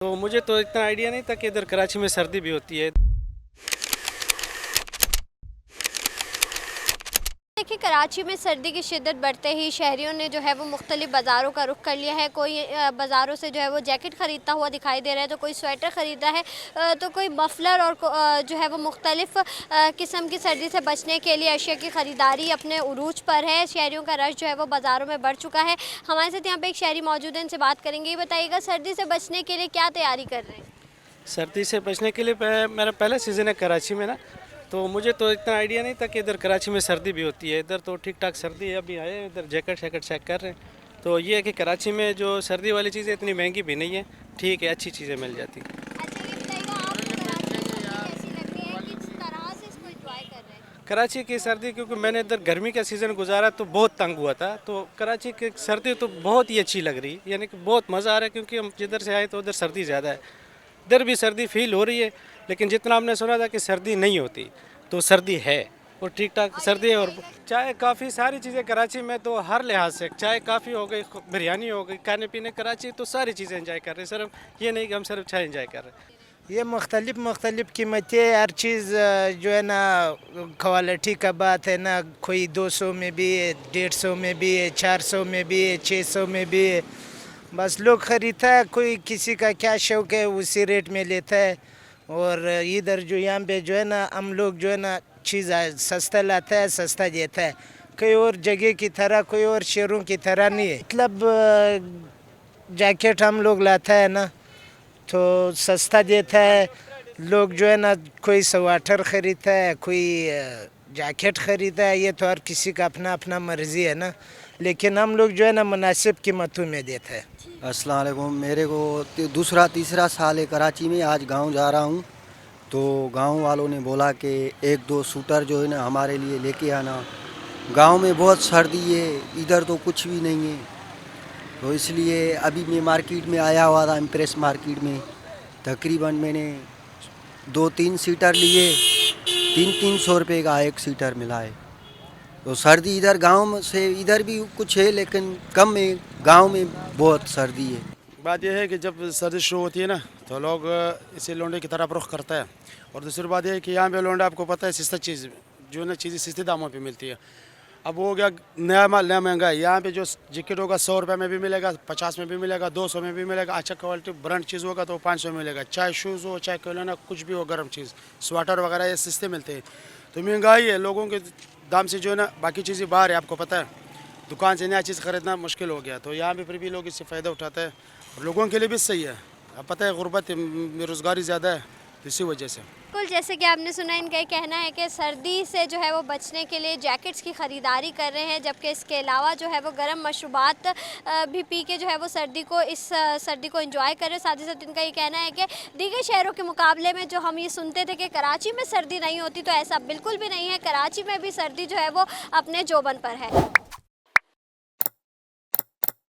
तो मुझे तो इतना आइडिया नहीं था कि इधर कराची में सर्दी भी होती है। देखिए, कराची में सर्दी की शिद्दत बढ़ते ही शहरियों ने जो है वो मुख्तलिफ बाज़ारों का रुख कर लिया है। कोई बाज़ारों से जो है वो जैकेट ख़रीदता हुआ दिखाई दे रहा है, तो कोई स्वेटर ख़रीदा है, तो कोई मफलर और जो है वो मुख्तलिफ किस्म की सर्दी से बचने के लिए अशिया की ख़रीदारी अपने उरूज पर है। शहरियों का रश जो है वो बाज़ारों में बढ़ चुका है। हमारे साथ यहाँ पे एक शहरी मौजूद है, इनसे बात करेंगे। ये बताइएगा, सर्दी से बचने के लिए क्या तैयारी कर रहे हैं? सर्दी से बचने के लिए मेरा पहला सीज़न है कराची में ना, तो मुझे तो इतना आइडिया नहीं था कि इधर कराची में सर्दी भी होती है। इधर तो ठीक ठाक सर्दी है, अभी आए इधर जैकेट शैकेट चेक कर रहे हैं। तो ये है कि कराची में जो सर्दी वाली चीज़ें इतनी महंगी भी नहीं है, ठीक है, अच्छी चीज़ें मिल जाती हैं। अच्छा, ये बताइएगा, आपको कराची की सर्दी कैसी लग रही है? किस तरह से इसको एंजॉय कर रहे हैं? कराची की सर्दी, क्योंकि मैंने इधर गर्मी का सीज़न गुजारा तो बहुत तंग हुआ था, तो कराची की सर्दी तो बहुत ही अच्छी लग रही है, यानी कि बहुत मज़ा आ रहा है। क्योंकि हम जिधर से आए तो उधर सर्दी ज़्यादा है, इधर भी सर्दी फील हो रही है, लेकिन जितना हमने सुना था कि सर्दी नहीं होती, तो सर्दी है और ठीक ठाक सर्दी है। और चाय काफ़ी सारी चीज़ें कराची में तो हर लिहाज से, चाय काफ़ी हो गई, बिरयानी हो गई, खाने पीने, कराची तो सारी चीज़ें एंजॉय कर रहे हैं। सिर्फ ये नहीं कि हम सिर्फ चाय एंजॉय कर रहे हैं। ये मुख्तलिफ कीमतें, हर चीज़ जो है ना क्वालिटी का बात है ना। कोई 200 में भी है, 150 में भी है, 400 में भी है, 600 में भी है। बस लोग ख़रीदता है, कोई किसी का क्या शौक़ है उसी रेट में लेता है। और इधर जो यहाँ पे जो है ना, हम लोग जो है ना चीज़ सस्ता लाता है, सस्ता देता है। कोई और जगह की तरह, कोई और शहरों की तरह नहीं है। मतलब जैकेट हम लोग लाता है ना तो सस्ता देता है। लोग जो है ना, कोई स्वेटर ख़रीदता है, कोई जैकेट ख़रीदता है। ये तो हर किसी का अपना अपना मर्ज़ी है ना, लेकिन हम लोग जो है ना मुनासिब कीमतों में देते हैं। अस्सलाम वालेकुम। मेरे को दूसरा तीसरा साल है कराची में। आज गांव जा रहा हूं, तो गांव वालों ने बोला कि एक दो सूटर जो है ना हमारे लिए लेके आना। गांव में बहुत सर्दी है, इधर तो कुछ भी नहीं है। तो इसलिए अभी मैं मार्केट में आया हुआ था, इम्प्रेस मार्केट में। तकरीबन मैंने 2-3 सीटर लिए, 300 रुपये का एक सीटर मिला है। तो सर्दी इधर गांव से इधर भी कुछ है, लेकिन कम है। गांव में बहुत सर्दी है। बात यह है कि जब सर्दी शुरू होती है ना, तो लोग इसे लोंडे की तरफ रुख करता है। और दूसरी बात यह है कि यहाँ पे लोंडा, आपको पता है, सस्ता चीज़ जो है ना, चीज़ें सस्ते दामों पे मिलती है। अब वो हो गया नया माल, नया महंगा है। यहाँ पे जो जैकेट होगा 100 रुपये में भी मिलेगा, 50 में भी मिलेगा, 200 में भी मिलेगा। अच्छा क्वालिटी ब्रांड चीज़ होगा तो 500 में मिलेगा। चाहे शूज़ हो, चाहे कोई कुछ भी हो, गर्म चीज़, स्वेटर वगैरह, ये सस्ते मिलते हैं। तो महंगाई है, लोगों के दाम से जो है ना बाकी चीज़ें बाहर है। आपको पता है, दुकान से नया चीज़ ख़रीदना मुश्किल हो गया, तो यहाँ पे फिर भी लोग इससे फ़ायदा उठाते हैं। और लोगों के लिए भी सही है। अब पता है, गुर्बत, बेरोज़गारी ज़्यादा है, तो इसी वजह से। बिल्कुल, जैसे कि आपने सुना, इनका ये कहना है कि सर्दी से जो है वो बचने के लिए जैकेट्स की ख़रीदारी कर रहे हैं, जबकि इसके अलावा जो है वो गर्म मशरूबात भी पी के जो है वो सर्दी को एंजॉय कर रहे हैं। साथ ही साथ इनका ये कहना है कि दीगर शहरों के मुकाबले में जो हम ये सुनते थे कि कराची में सर्दी नहीं होती, तो ऐसा बिल्कुल भी नहीं है। कराची में भी सर्दी जो है वो अपने जोबन पर है।